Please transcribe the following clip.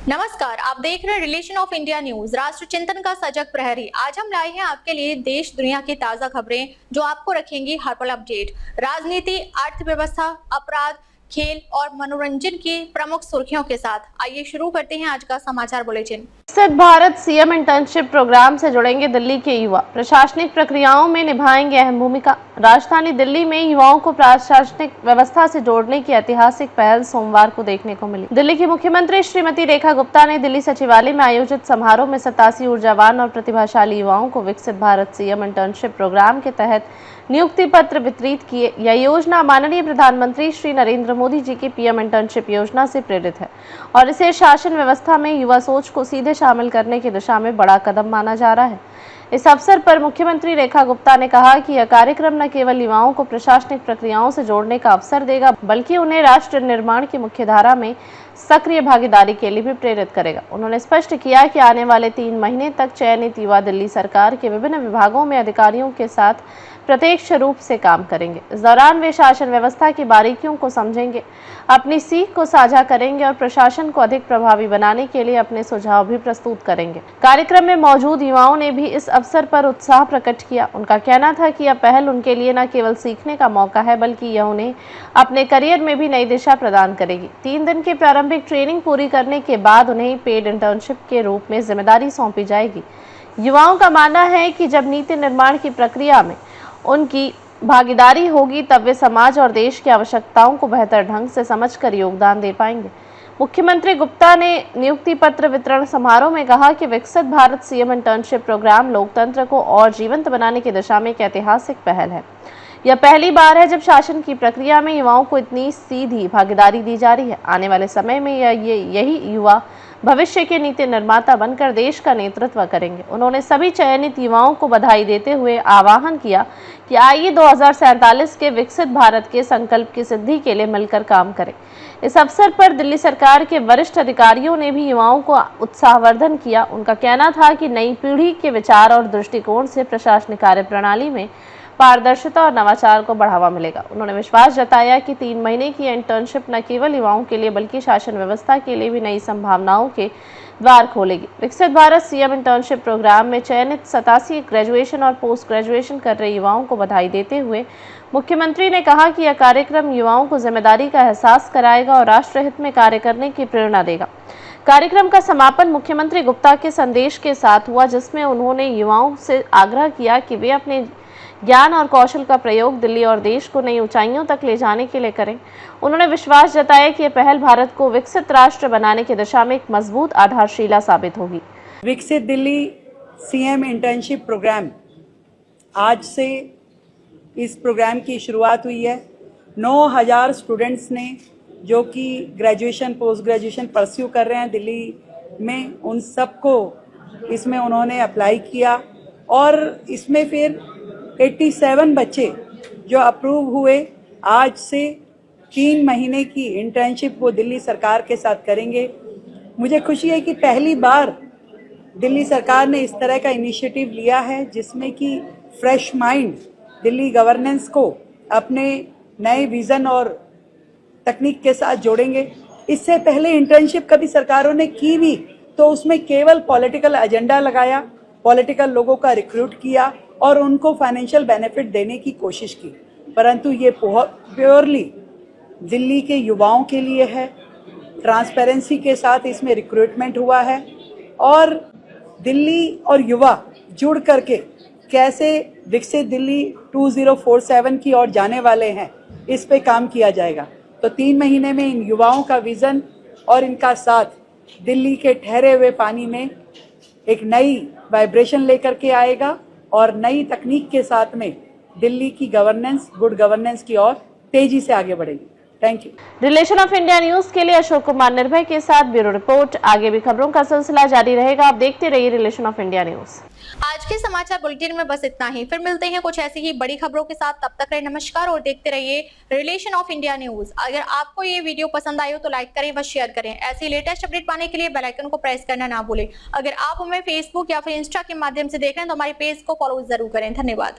नमस्कार, आप देख रहे हैं रिलेशन ऑफ इंडिया न्यूज, राष्ट्र चिंतन का सजग प्रहरी। आज हम लाए हैं आपके लिए देश दुनिया की ताजा खबरें जो आपको रखेंगी हर पल अपडेट। राजनीति, अर्थव्यवस्था, अपराध, खेल और मनोरंजन की प्रमुख सुर्खियों के साथ आइए शुरू करते हैं आज का समाचार बुलेटिन। विकसित भारत सीएम इंटर्नशिप प्रोग्राम से जुड़ेंगे दिल्ली के युवा, प्रशासनिक प्रक्रियाओं में निभाएंगे अहम भूमिका। राजधानी दिल्ली में युवाओं को प्रशासनिक व्यवस्था से जोड़ने की ऐतिहासिक पहल सोमवार को देखने को मिली। दिल्ली की मुख्यमंत्री श्रीमती रेखा गुप्ता ने दिल्ली सचिवालय में आयोजित समारोह में 87 ऊर्जावान और प्रतिभाशाली युवाओं को विकसित भारत सीएम इंटर्नशिप प्रोग्राम के तहत नियुक्ति पत्र वितरित किए। यह योजना माननीय प्रधानमंत्री श्री नरेंद्र मोदी जी की पीएम इंटर्नशिप योजना से प्रेरित है और इसे शासन व्यवस्था में युवा सोच को सीधे शामिल करने की दिशा में बड़ा कदम माना जा रहा है। इस अवसर पर मुख्यमंत्री रेखा गुप्ता ने कहा कि यह कार्यक्रम न केवल युवाओं को प्रशासनिक प्रक्रियाओं से जोड़ने का अवसर देगा, बल्कि उन्हें राष्ट्र निर्माण की मुख्यधारा में सक्रिय भागीदारी के लिए भी प्रेरित करेगा। उन्होंने स्पष्ट किया कि आने वाले 3 महीने तक चयनित युवा दिल्ली सरकार के विभिन्न विभागों में अधिकारियों के साथ प्रत्यक्ष रूप से काम करेंगे। इस दौरान वे शासन व्यवस्था की बारीकियों को समझेंगे, अपनी सीख को साझा करेंगे और प्रशासन को अधिक प्रभावी बनाने के लिए अपने सुझाव भी प्रस्तुत करेंगे। कार्यक्रम में मौजूद युवाओं ने भी इस अवसर पर उत्साह प्रकट किया। उनका कहना था कि यह पहल उनके लिए न केवल सीखने का मौका है, बल्कि यह उन्हें अपने करियर में भी नई दिशा प्रदान करेगी। 3 दिन की प्रारंभिक ट्रेनिंग पूरी करने के बाद उन्हें पेड इंटर्नशिप के रूप में जिम्मेदारी सौंपी जाएगी। युवाओं का मानना है कि जब नीति निर्माण की प्रक्रिया में उनकी भागीदारी होगी, तब वे समाज और देश की आवश्यकताओं को बेहतर ढंग से समझकर योगदान दे पाएंगे। मुख्यमंत्री गुप्ता ने नियुक्ति पत्र वितरण समारोह में कहा कि विकसित भारत सीएम इंटर्नशिप प्रोग्राम लोकतंत्र को और जीवंत बनाने की दिशा में एक ऐतिहासिक पहल है। यह पहली बार है जब शासन की प्रक्रिया में युवाओं को इतनी सीधी भागीदारी दी जा रही है। आने वाले समय में यही युवा भविष्य के नीति निर्माता बनकर देश का नेतृत्व करेंगे। उन्होंने सभी चयनित युवाओं को बधाई देते हुए आह्वान किया कि आइए 2047 के विकसित भारत के संकल्प की सिद्धि के लिए मिलकर काम करें। इस अवसर पर दिल्ली सरकार के वरिष्ठ अधिकारियों ने भी युवाओं को उत्साहवर्धन किया। उनका कहना था कि नई पीढ़ी के विचार और दृष्टिकोण से प्रशासनिक कार्यप्रणाली में पारदर्शिता और नवाचार को बढ़ावा मिलेगा। उन्होंने विश्वास जताया कि 3 महीने की इंटर्नशिप न केवल युवाओं के लिए बल्कि शासन व्यवस्था के लिए भी नई संभावनाओं के द्वार खोलेगी। विकसित भारत सीएम इंटर्नशिप प्रोग्राम में चयनित 87 ग्रेजुएशन और पोस्ट ग्रेजुएशन कर रहे युवाओं को बधाई देते हुए मुख्यमंत्री ने कहा कि यह कार्यक्रम युवाओं को जिम्मेदारी का एहसास कराएगा और राष्ट्रहित में कार्य करने की प्रेरणा देगा। कार्यक्रम का समापन मुख्यमंत्री गुप्ता के संदेश के साथ हुआ, जिसमें उन्होंने युवाओं से आग्रह किया कि वे अपने ज्ञान और कौशल का प्रयोग दिल्ली और देश को नई ऊंचाइयों तक ले जाने के लिए करें। उन्होंने विश्वास जताया कि यह पहल भारत को विकसित राष्ट्र बनाने की दिशा में एक मजबूत आधारशिला साबित होगी। विकसित दिल्ली सीएम इंटर्नशिप प्रोग्राम, आज से इस प्रोग्राम की शुरुआत हुई है। 9000 स्टूडेंट्स ने जो कि ग्रेजुएशन पोस्ट ग्रेजुएशन परस्यू कर रहे हैं दिल्ली में, उन सबको इसमें उन्होंने अप्लाई किया और इसमें फिर 87 बच्चे जो अप्रूव हुए। आज से 3 महीने की इंटर्नशिप वो दिल्ली सरकार के साथ करेंगे। मुझे खुशी है कि पहली बार दिल्ली सरकार ने इस तरह का इनिशिएटिव लिया है, जिसमें कि फ्रेश माइंड दिल्ली गवर्नेंस को अपने नए विज़न और तकनीक के साथ जोड़ेंगे। इससे पहले इंटर्नशिप कभी सरकारों ने की भी तो उसमें केवल पॉलिटिकल एजेंडा लगाया, पॉलिटिकल लोगों का रिक्रूट किया और उनको फाइनेंशियल बेनिफिट देने की कोशिश की, परंतु ये प्योरली दिल्ली के युवाओं के लिए है। ट्रांसपेरेंसी के साथ इसमें रिक्रूटमेंट हुआ है और दिल्ली और युवा जुड़ करके कैसे विकसित दिल्ली 2047 की ओर जाने वाले हैं, इस पे काम किया जाएगा। तो 3 महीने में इन युवाओं का विजन और इनका साथ दिल्ली के ठहरे हुए पानी में एक नई वाइब्रेशन लेकर के आएगा और नई तकनीक के साथ में दिल्ली की गवर्नेंस, गुड गवर्नेंस की ओर तेजी से आगे बढ़ेगी। Thank you. Relation of India news के लिए अशोक कुमार निर्भय के साथ ब्यूरो रिपोर्ट। आगे भी खबरों का सिलसिला जारी रहेगा, आप देखते रहिए रिलेशन ऑफ इंडिया न्यूज। आज के समाचार बुलेटिन में बस इतना ही, फिर मिलते हैं कुछ ऐसी ही बड़ी खबरों के साथ। तब तक रहे नमस्कार और देखते रहिए रिलेशन ऑफ इंडिया न्यूज। अगर आपको ये वीडियो पसंद आई हो तो लाइक करें व शेयर करें। ऐसी लेटेस्ट अपडेट पाने के लिए बेल आइकन को प्रेस करना ना भूलें। अगर आप हमें फेसबुक या फिर इंस्टा के माध्यम से देख रहे हैं तो हमारे पेज को फॉलो जरूर करें। धन्यवाद।